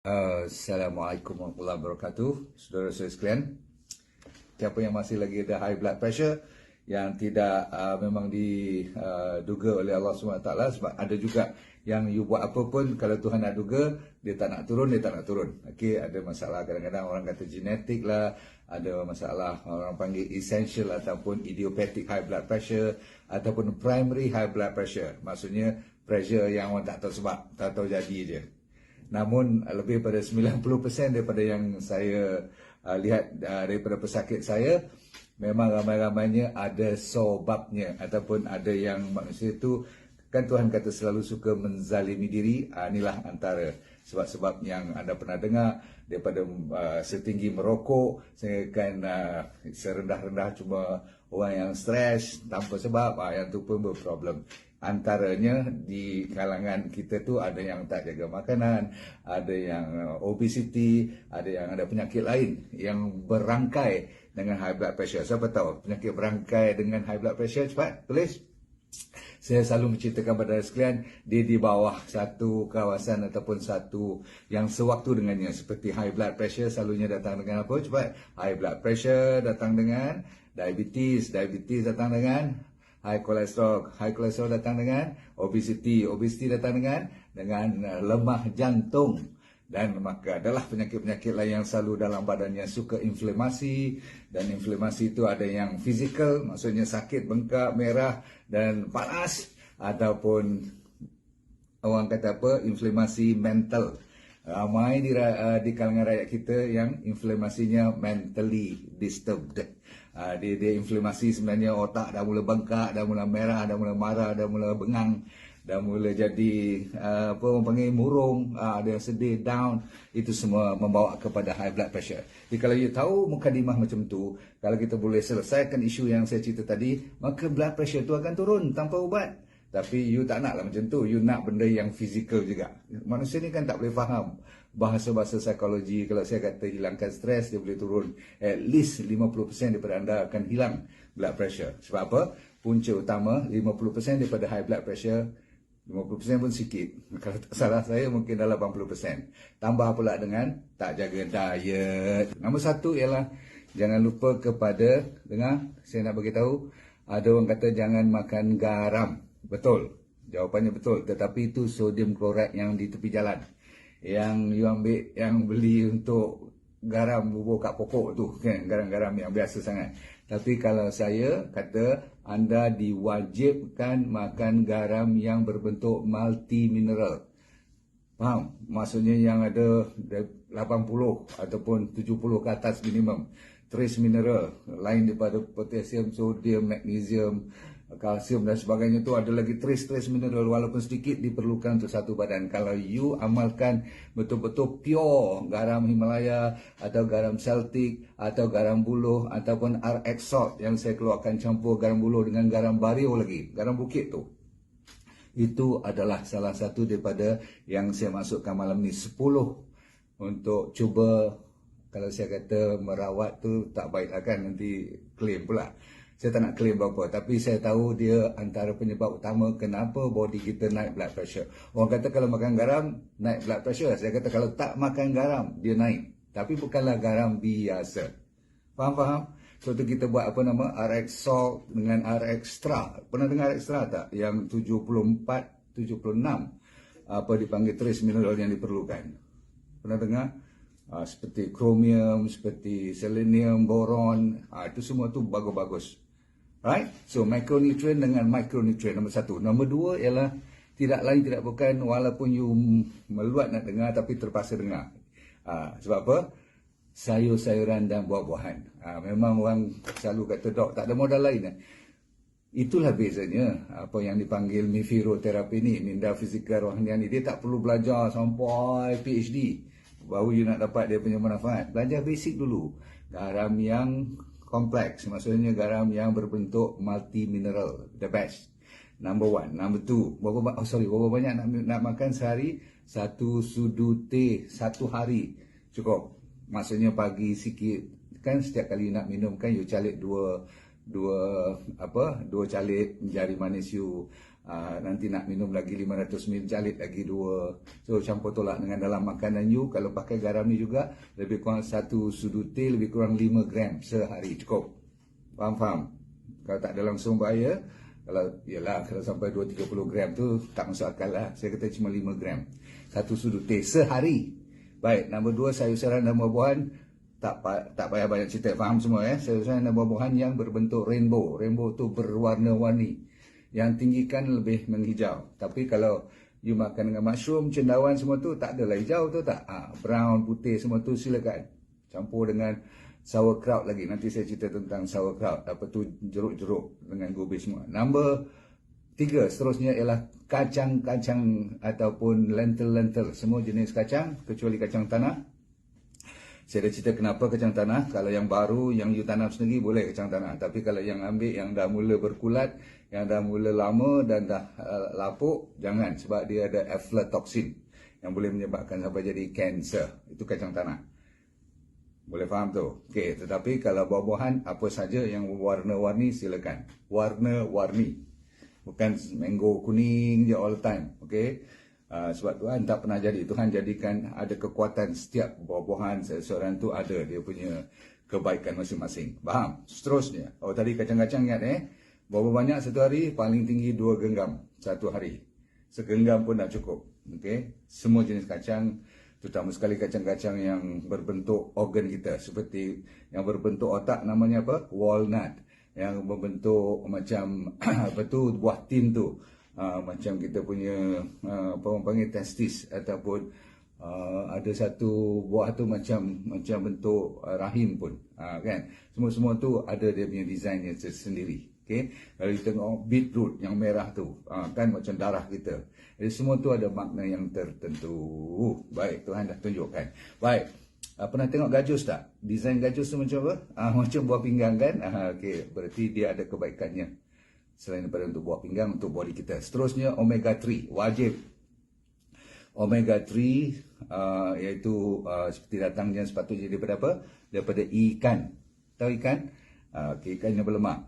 Assalamualaikum warahmatullahi wabarakatuh. Saudara-saudara sekalian, siapa yang masih lagi ada high blood pressure yang tidak memang diduga oleh Allah SWT, sebab ada juga yang you buat apa pun, kalau Tuhan nak duga dia tak nak turun, dia tak nak turun. Okey, ada masalah, kadang-kadang orang kata genetik lah, ada masalah orang panggil essential ataupun idiopathic high blood pressure ataupun primary high blood pressure. Maksudnya pressure yang orang tak tahu sebab, tak tahu jadi je. Namun lebih pada 90% daripada yang saya lihat daripada pesakit saya, memang ramai-ramainya ada sebabnya ataupun ada yang manusia itu, kan Tuhan kata selalu suka menzalimi diri. Inilah antara sebab-sebab yang anda pernah dengar, daripada setinggi merokok sehingga serendah-rendah cuma orang yang stres tanpa sebab, yang tu pun berproblem. Antaranya di kalangan kita tu ada yang tak jaga makanan, ada yang obesity, ada yang ada penyakit lain yang berangkai dengan high blood pressure. Siapa tahu penyakit berangkai dengan high blood pressure? Cepat tulis. Saya selalu menceritakan pada sekalian, dia di bawah satu kawasan ataupun satu yang sewaktu dengannya. Seperti high blood pressure selalunya datang dengan apa? Cepat. High blood pressure datang dengan diabetes, diabetes datang dengan high cholesterol datang dengan obesity datang dengan lemah jantung. Dan maka adalah penyakit-penyakit lain yang selalu dalam badannya suka inflamasi, dan inflamasi itu ada yang fizikal, maksudnya sakit, bengkak, merah dan panas, ataupun orang kata apa, inflamasi mental. Ramai di kalangan rakyat kita yang inflamasinya mentally disturbed. Dia inflamasi sebenarnya otak dah mula bengkak, dah mula merah, dah mula marah, dah mula bengang, dah mula jadi apa orang panggil murung, ada yang sedih, down. Itu semua membawa kepada high blood pressure. Jadi kalau you tahu mukadimah macam tu, kalau kita boleh selesaikan isu yang saya cerita tadi, maka blood pressure tu akan turun tanpa ubat. Tapi you tak nak lah macam tu. You nak benda yang fizikal juga. Manusia ni kan tak boleh faham bahasa-bahasa psikologi. Kalau saya kata hilangkan stres, dia boleh turun at least 50% daripada anda akan hilang blood pressure. Sebab apa? Punca utama 50% daripada high blood pressure, 50% pun sikit. Kalau tak salah saya mungkin dalam 80%. Tambah pula dengan tak jaga diet. Nombor satu ialah jangan lupa kepada, dengar, saya nak bagi tahu, ada orang kata jangan makan garam. Betul, jawapannya betul. Tetapi itu sodium klorat yang di tepi jalan, yang you ambil, yang beli untuk garam bubur kat pokok tu kan, garam-garam yang biasa sangat. Tapi kalau saya kata, anda diwajibkan makan garam yang berbentuk multi mineral. Faham? Maksudnya yang ada 80 ataupun 70 ke atas minimum. Trace mineral lain daripada potassium, sodium, magnesium, kalsium dan sebagainya, tu ada lagi trace mineral walaupun sedikit diperlukan untuk satu badan. Kalau you amalkan betul-betul pure garam Himalaya atau garam Celtic atau garam buluh ataupun RX salt yang saya keluarkan campur garam buluh dengan garam bario lagi, garam bukit tu, itu adalah salah satu daripada yang saya masukkan malam ni, 10 untuk cuba. Kalau saya kata merawat tu tak baik lah kan, nanti claim pula. Saya tak nak claim berapa, tapi saya tahu dia antara penyebab utama kenapa body kita naik blood pressure. Orang kata kalau makan garam naik blood pressure. Saya kata kalau tak makan garam dia naik, tapi bukanlah garam biasa. Faham? So tu kita buat apa nama, RX salt dengan RX extra. Pernah dengar RX extra tak? Yang 74, 76 apa dipanggil trace mineral yang diperlukan. Pernah dengar? Seperti chromium, seperti selenium, boron, itu semua tu bagus-bagus. Right? So macronutrient dengan micronutrient nombor satu. Nombor dua ialah tidak lain tidak bukan, walaupun you meluat nak dengar tapi terpaksa dengar. Sebab apa? Sayur-sayuran dan buah-buahan. Memang orang selalu kata, dok tak ada modal lain. Itulah bezanya apa yang dipanggil mifiroterapi ni, minda fizikal rohaniani. Dia tak perlu belajar sampai PhD baru you nak dapat dia punya manfaat. Belajar basic dulu. Garam yang kompleks, maksudnya garam yang berbentuk multi mineral, the best. Number one. Number two, berapa banyak nak makan sehari? 1 sudu teh 1 hari cukup. Maksudnya pagi sikit kan, setiap kali nak minum kan you calik dua calik jari manis you, Nanti nak minum lagi 500 ml jalit lagi 2. So campur tolak dengan dalam makanan you. Kalau pakai garam ni juga lebih kurang 1 sudu teh lebih kurang 5 gram sehari cukup. Faham? Kalau tak ada langsung bahaya. Kalau sampai 2-30 gram tu tak masuk akal lah. Saya kata cuma 5 gram 1 sudu teh sehari. Baik, nombor 2, sayur-sayuran dan buah-buahan tak payah banyak cerita, faham semua sayur-sayuran dan buah-buahan yang berbentuk rainbow. Rainbow tu berwarna-warni. Yang tinggikan lebih menghijau. Tapi kalau you makan dengan mushroom, cendawan semua tu tak adalah hijau tu tak. Brown, putih semua tu silakan. Campur dengan sauerkraut lagi. Nanti saya cerita tentang sauerkraut. Apa tu jeruk-jeruk dengan gubis semua. Nombor 3 seterusnya ialah kacang-kacang ataupun lentil-lentil. Semua jenis kacang kecuali kacang tanah. Saya dah cerita kenapa kacang tanah. Kalau yang baru, yang you tanam sendiri boleh kacang tanah. Tapi kalau yang ambil yang dah mula berkulat, yang dah mula lama dan dah lapuk, jangan. Sebab dia ada aflatoxin yang boleh menyebabkan sampai jadi kanser. Itu kacang tanah. Boleh faham tu? Okey, tetapi kalau buah-buahan apa saja yang warna-warni silakan. Warna-warni. Bukan mango kuning je all the time. Okey? Sebab Tuhan tak pernah jadi. Tuhan jadikan ada kekuatan setiap buah-buahan seseorang tu ada dia punya kebaikan masing-masing. Faham? Seterusnya. Tadi kacang-kacang ingat berapa banyak satu hari? Paling tinggi 2 genggam satu hari. Segenggam pun dah cukup. Okey? Semua jenis kacang, terutama sekali kacang-kacang yang berbentuk organ kita. Seperti yang berbentuk otak namanya apa? Walnut. Yang berbentuk macam apa tu? Buah tin tu. Macam kita punya apa orang panggil testis ataupun ada satu buah tu macam bentuk rahim pun kan, semua tu ada dia punya desainnya sendiri. Okay? Kalau kita tengok beetroot yang merah tu kan macam darah kita. Jadi semua tu ada makna yang tertentu. Baik, Tuhan dah tunjukkan. Baik, pernah tengok gajus tak? Desain gajus tu macam apa? Macam buah pinggang kan? Okay, berarti dia ada kebaikannya. Selain daripada untuk buah pinggang, untuk body kita. Seterusnya, omega 3. Wajib. Omega 3 iaitu seperti datangnya sepatutnya daripada apa? Daripada ikan. Tahu ikan? Ikan yang berlemak.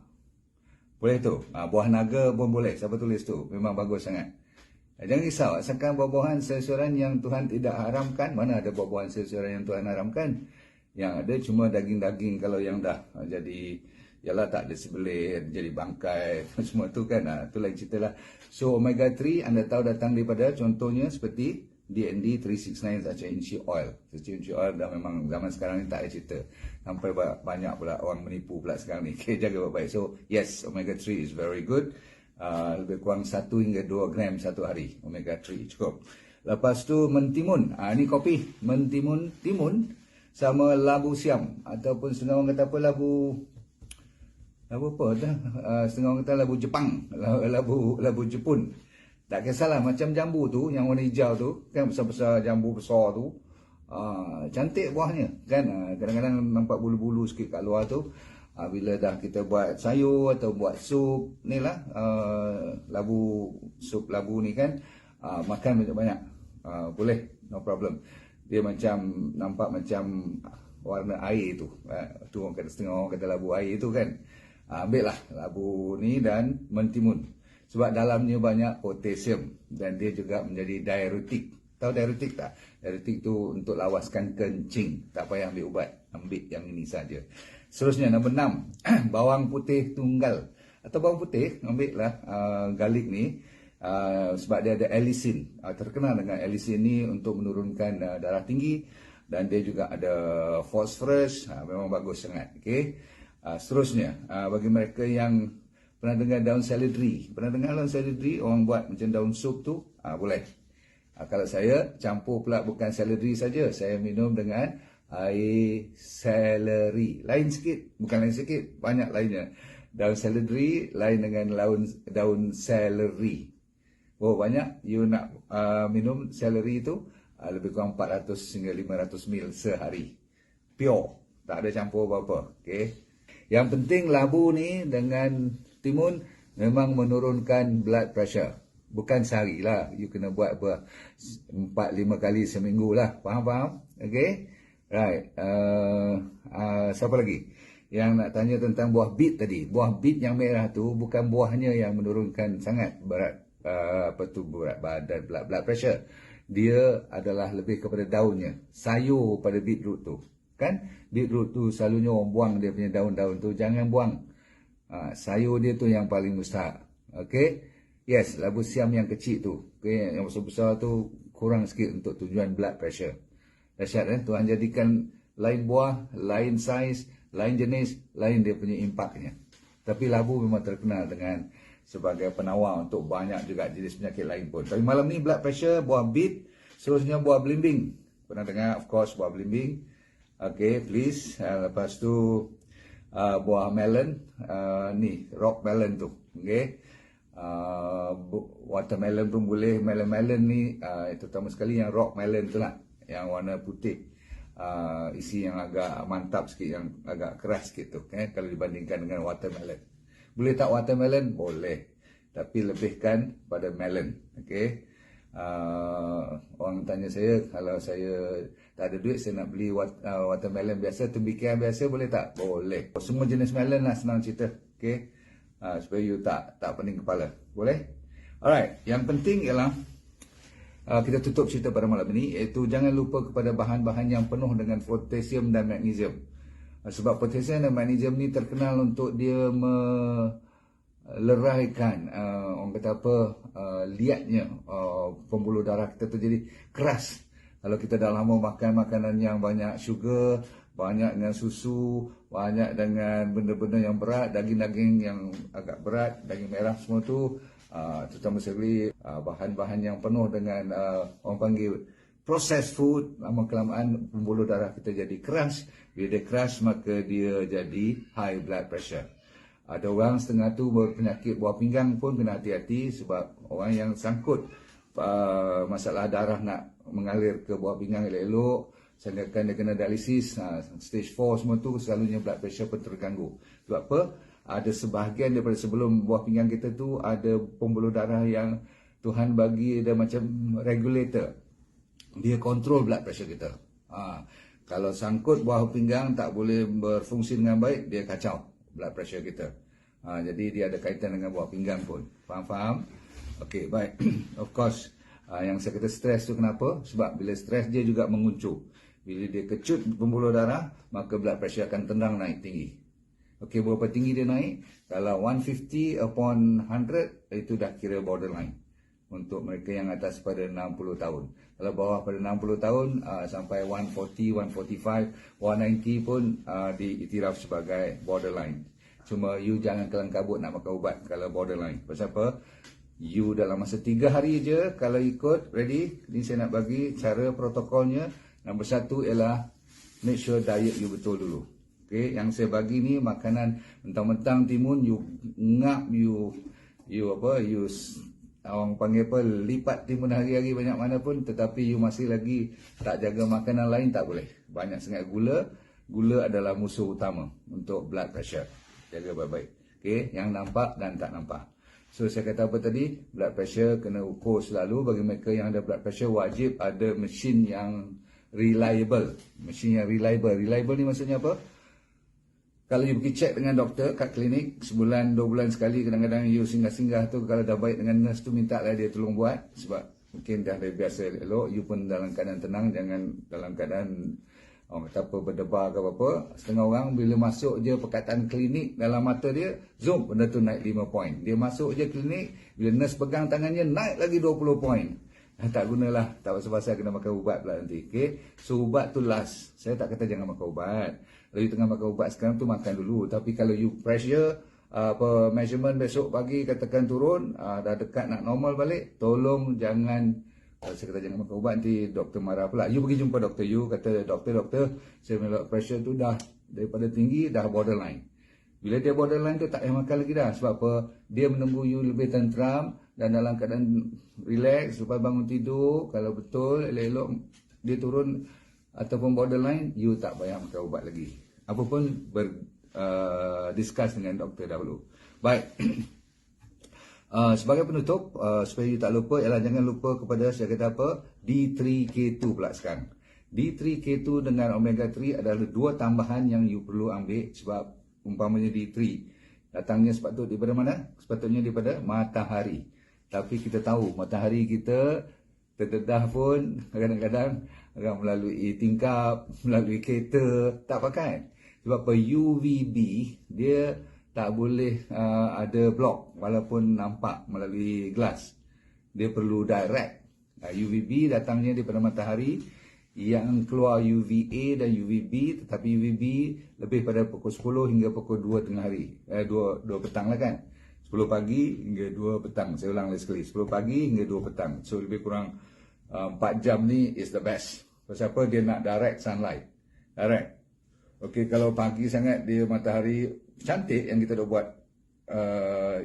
Boleh tu. Buah naga pun boleh. Siapa tulis tu? Memang bagus sangat. Jangan risau. Asalkan buah-buahan sayur-sayuran yang Tuhan tidak haramkan. Mana ada buah-buahan sayur-sayuran yang Tuhan haramkan? Yang ada cuma daging-daging kalau yang dah jadi... Yalah tak ada sebelit, jadi bangkai, semua tu kan, tu lain cerita lah. So omega 3 anda tahu datang daripada contohnya seperti DND 369 Sachainchi oil. Sachainchi oil dah memang zaman sekarang ni tak ada cerita. Sampai banyak pula orang menipu pula sekarang ni. Okay, jaga baik-baik. So yes, omega 3 is very good. Lebih kurang 1 hingga 2 gram satu hari. Omega 3 cukup. Lepas tu mentimun. Ni kopi. Mentimun, timun sama labu siam. Ataupun setengah orang kata apa, labu apa dah, setengah orang kata labu Jepang, labu Jepun. Tak kisahlah, macam jambu tu yang warna hijau tu kan, besar-besar jambu besar tu, cantik buahnya kan. Kadang-kadang nampak bulu-bulu sikit kat luar tu. Bila dah kita buat sayur atau buat sup ni lah, sup labu ni kan, makan banyak-banyak, boleh, no problem. Dia macam nampak macam warna air tu. Tu orang kata, setengah orang kata labu air tu kan. Ambil lah labu ni dan mentimun. Sebab dalamnya banyak potasium dan dia juga menjadi diuretik. Tahu diuretik tak? Diuretik tu untuk lawaskan kencing. Tak payah ambil ubat. Ambil yang ini saja. Seterusnya, nombor 6. Bawang putih tunggal. Atau bawang putih, ambil lah garlic ni. Sebab dia ada allicin. Terkenal dengan allicin ni untuk menurunkan darah tinggi. Dan dia juga ada phosphorus. Memang bagus sangat. Okay? Seterusnya, bagi mereka yang pernah dengar daun seledri. Pernah dengar daun seledri? Orang buat macam daun sup tu? Boleh. Kalau saya campur pula bukan seledri saja. Saya minum dengan air seleri. Lain sikit. Bukan lain sikit. Banyak lainnya. Daun seledri lain dengan daun seleri. Banyak. You nak minum seleri tu lebih kurang 400 hingga 500 ml sehari. Pure. Tak ada campur apa-apa. Okay. Yang penting labu ni dengan timun memang menurunkan blood pressure. Bukan sehari lah. You kena buat 4-5 kali seminggu lah. Faham? Okay? Right. Siapa lagi? Yang nak tanya tentang buah beet tadi. Buah beet yang merah tu bukan buahnya yang menurunkan sangat berat berat badan, blood pressure. Dia adalah lebih kepada daunnya. Sayur pada beetroot tu. Kan? Beetroot tu selalunya orang buang dia punya daun-daun tu. Jangan buang. Sayur dia tu yang paling mustahak. Okey? Yes, labu siam yang kecil tu. Okey, yang besar-besar tu kurang sikit untuk tujuan blood pressure. Dahsyat kan? Tuhan jadikan lain buah, lain saiz, lain jenis, lain dia punya impaknya. Tapi labu memang terkenal dengan sebagai penawar untuk banyak juga jenis penyakit lain pun. Tapi malam ni blood pressure, buah beet, seterusnya buah belimbing. Pernah dengar, of course, buah belimbing. Okay, please. Lepas tu buah melon, ni rock melon tu. Okay. Watermelon pun boleh. Melon ni terutama sekali yang rock melon tu lah, yang warna putih. Isi yang agak mantap sikit, yang agak keras sikit tu, kalau dibandingkan dengan watermelon. Boleh tak watermelon? Boleh. Tapi lebihkan pada melon. Okay. Orang tanya saya, kalau saya tak ada duit, saya nak beli watermelon biasa, tumbikian biasa, boleh tak? Boleh. Semua jenis melon lah, senang cerita. Okay. Supaya you tak pening kepala. Boleh? Alright. Yang penting ialah kita tutup cerita pada malam ini, iaitu jangan lupa kepada bahan-bahan yang penuh dengan potasium dan magnesium. Sebab potasium dan magnesium ni terkenal untuk dia meleraikan orang kata apa, liatnya pembuluh darah kita tu jadi keras. Kalau kita dah lama makan makanan yang banyak sugar, banyak dengan susu, banyak dengan benda-benda yang berat, daging-daging yang agak berat, daging merah semua tu, terutama sekali bahan-bahan yang penuh dengan orang panggil processed food, lama-kelamaan pembuluh darah kita jadi keras. Bila dia keras, maka dia jadi high blood pressure. Ada orang setengah tu berpenyakit buah pinggang pun kena hati-hati, sebab orang yang sangkut masalah darah nak mengalir ke buah pinggang elok-elok, sehinggakan dia kena dialisis, stage 4 semua tu, selalunya blood pressure pun terganggu. Sebab apa? Ada sebahagian daripada sebelum buah pinggang kita tu ada pembuluh darah yang Tuhan bagi dia macam regulator. Dia kontrol blood pressure kita. Kalau sangkut buah pinggang tak boleh berfungsi dengan baik, dia kacau blood pressure kita. Jadi dia ada kaitan dengan buah pinggang pun. Faham? Okey, baik. Of course, yang saya kata stres tu kenapa? Sebab bila stres dia juga menguncuh. Bila dia kecut pembuluh darah, maka blood pressure akan tendang naik tinggi. Okey, berapa tinggi dia naik? Kalau 150 upon 100, itu dah kira borderline. Untuk mereka yang atas pada 60 tahun. Kalau bawah pada 60 tahun, sampai 140, 145, 190 pun diiktiraf sebagai borderline. Cuma you jangan kelang kabut nak makan ubat kalau borderline. Pasal apa? You dalam masa 3 hari je, kalau ikut, ready? Ni saya nak bagi cara protokolnya. Nombor 1 ialah make sure diet you betul dulu. Okay? Yang saya bagi ni makanan mentang-mentang timun, you ngap, you orang panggil apa, lipat timun hari-hari banyak mana pun, tetapi you masih lagi tak jaga makanan lain, tak boleh. Banyak sangat gula. Gula adalah musuh utama untuk blood pressure. Jaga baik-baik. Okay? Yang nampak dan tak nampak. So saya kata apa tadi? Blood pressure kena ukur selalu. Bagi mereka yang ada blood pressure, wajib ada mesin yang reliable. Mesin yang reliable. Reliable ni maksudnya apa? Kalau you pergi check dengan doktor kat klinik, sebulan, 2 bulan sekali, kadang-kadang you singgah-singgah tu, kalau dah baik dengan nurse tu, minta lah dia tolong buat. Sebab mungkin dah dari biasa elok, you pun dalam keadaan tenang, jangan dalam keadaan orang kata apa, berdebar ke apa-apa. Setengah orang bila masuk je perkataan klinik dalam mata dia, zoom, benda tu naik 5 poin. Dia masuk je klinik, bila nurse pegang tangannya, naik lagi 20 poin. Tak gunalah, tak pasal-pasal kena makan ubat pula nanti. Okay? So ubat tu last. Saya tak kata jangan makan ubat. Kalau you tengah makan ubat sekarang tu, makan dulu. Tapi kalau you pressure, measurement besok pagi katakan turun, dah dekat nak normal balik, tolong jangan, saya kata jangan makan ubat, nanti doktor marah pula. You pergi jumpa doktor you, kata doktor, saya punya blood pressure tu dah daripada tinggi, dah borderline. Bila dia borderline tu tak payah makan lagi dah. Sebab apa? Dia menunggu you lebih tenteram dan dalam keadaan relax, lepas bangun tidur. Kalau betul elok-elok dia turun ataupun borderline, you tak payah makan ubat lagi. Apa pun discuss dengan doktor dahulu. Baik. Sebagai penutup, supaya you tak lupa, ialah jangan lupa kepada, saya kata apa, D3K2 pula sekarang. D3K2 dengan omega 3 adalah 2 tambahan yang you perlu ambil. Sebab umpamanya D3 datangnya sepatutnya daripada mana? Sepatutnya daripada matahari. Tapi kita tahu matahari kita terdedah pun kadang-kadang akan melalui tingkap, melalui kereta, tak pakai. Sebab apa? UVB dia tak boleh ada blok walaupun nampak melalui glass. Dia perlu direct. UVB datangnya daripada matahari, yang keluar UVA dan UVB, tetapi UVB lebih pada pukul 10 hingga pukul 2 tengah hari. 2 petang lah kan. 10 pagi hingga 2 petang. Saya ulang lagi sekali. 10 pagi hingga 2 petang. So lebih kurang 4 jam ni is the best. Pasal apa? Dia nak direct sunlight. Direct. Okey, kalau pagi sangat dia matahari cantik yang kita dah buat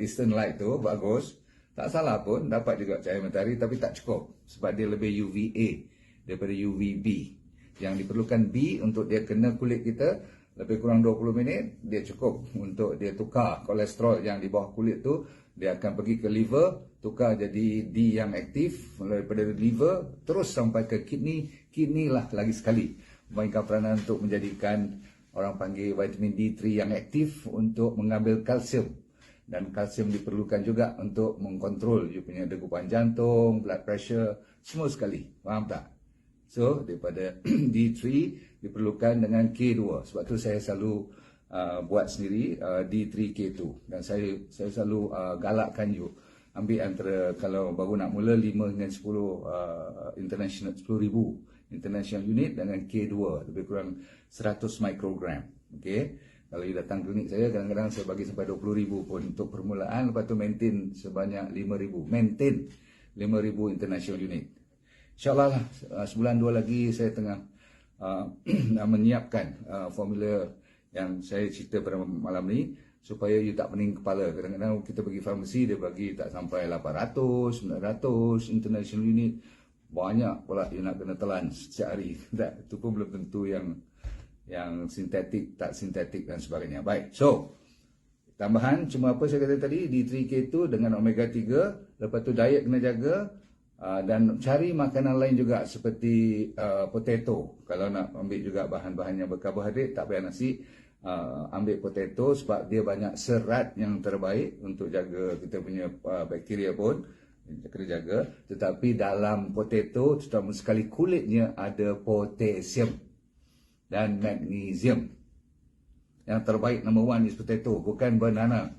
eastern light tu bagus. Tak salah pun dapat juga cahaya matahari, tapi tak cukup sebab dia lebih UVA daripada UVB. Yang diperlukan B untuk dia kena kulit kita lebih kurang 20 minit, dia cukup untuk dia tukar kolesterol yang di bawah kulit tu, dia akan pergi ke liver, tukar jadi D yang aktif, daripada liver terus sampai ke kidney lah lagi sekali memainkan peranan untuk menjadikan orang panggil vitamin D3 yang aktif untuk mengambil kalsium. Dan kalsium diperlukan juga untuk mengkontrol you punya degupan jantung, blood pressure, semua sekali. Faham tak? So, daripada D3 diperlukan dengan K2. Sebab tu saya selalu buat sendiri D3K2. Dan saya selalu galakkan you ambil antara, kalau baru nak mula, 5 dengan 10 10,000 international unit dengan K2, lebih kurang 100 mikrogram. Okay? Kalau you datang klinik saya, kadang-kadang saya bagi sampai 20,000 pun untuk permulaan. Lepas tu maintain sebanyak 5,000. Maintain 5,000 international unit. InsyaAllah lah, sebulan 2 lagi saya tengah menyiapkan formula yang saya cerita pada malam ni, supaya you tak pening kepala. Kadang-kadang kita pergi farmasi, dia bagi tak sampai 800, 900 international unit. Banyak pula you nak kena telan setiap hari. Itu pun belum tentu yang sintetik, tak sintetik dan sebagainya. Baik, so tambahan cuma apa saya kata tadi, D3K2 dengan omega 3. Lepas tu diet kena jaga, dan cari makanan lain juga seperti potato. Kalau nak ambil juga bahan-bahan yang berkarbohidrat, tak payah nasi, ambil potato sebab dia banyak serat yang terbaik untuk jaga kita punya bakteria pun kena jaga. Tetapi dalam potato, terutama sekali kulitnya, ada potasium dan magnesium. Yang terbaik number 1 is potato, bukan banana.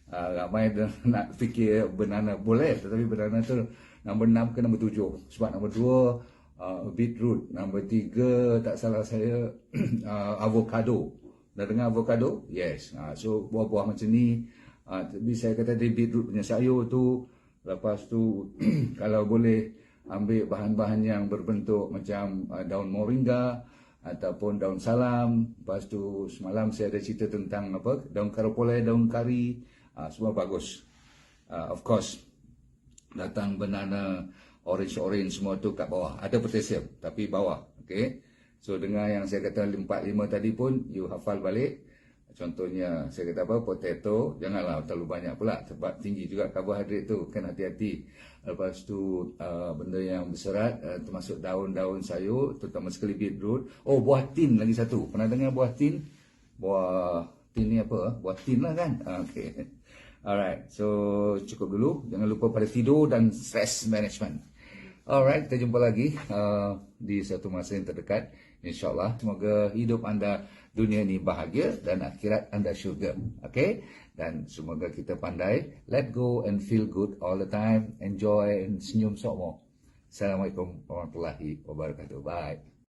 Ramai nak fikir banana boleh, tetapi banana tu nombor 6 ke nombor 7. Sebab nombor 2 beetroot, nombor 3 tak salah saya avocado. Dah dengar avocado? Yes. So buah-buah macam ni, tapi saya kata dia beetroot punya sayur tu. Lepas tu kalau boleh ambil bahan-bahan yang berbentuk macam daun moringa ataupun daun salam. Lepas tu semalam saya ada cerita tentang apa, daun karopole, daun kari, semua bagus. Of course, datang banana, orange semua tu kat bawah. Ada potasium tapi bawah. Okay. So dengan yang saya kata 4-5 tadi pun you hafal balik. Contohnya saya kata apa, potato, janganlah terlalu banyak pula sebab tinggi juga karbohidrat tu, kan hati-hati. Lepas tu benda yang berserat, termasuk daun-daun sayur, terutama sekali beetroot. Oh, buah tin lagi satu. Pernah dengar buah tin? Buah tin ni apa? Buah tin lah kan? Okay. Alright, so cukup dulu. Jangan lupa pada tidur dan stress management. Alright, kita jumpa lagi di satu masa yang terdekat. InsyaAllah, semoga hidup anda dunia ini bahagia dan akhirat anda syurga. Okay? Dan semoga kita pandai let go and feel good all the time. Enjoy and senyum semua. Assalamualaikum warahmatullahi wabarakatuh. Bye.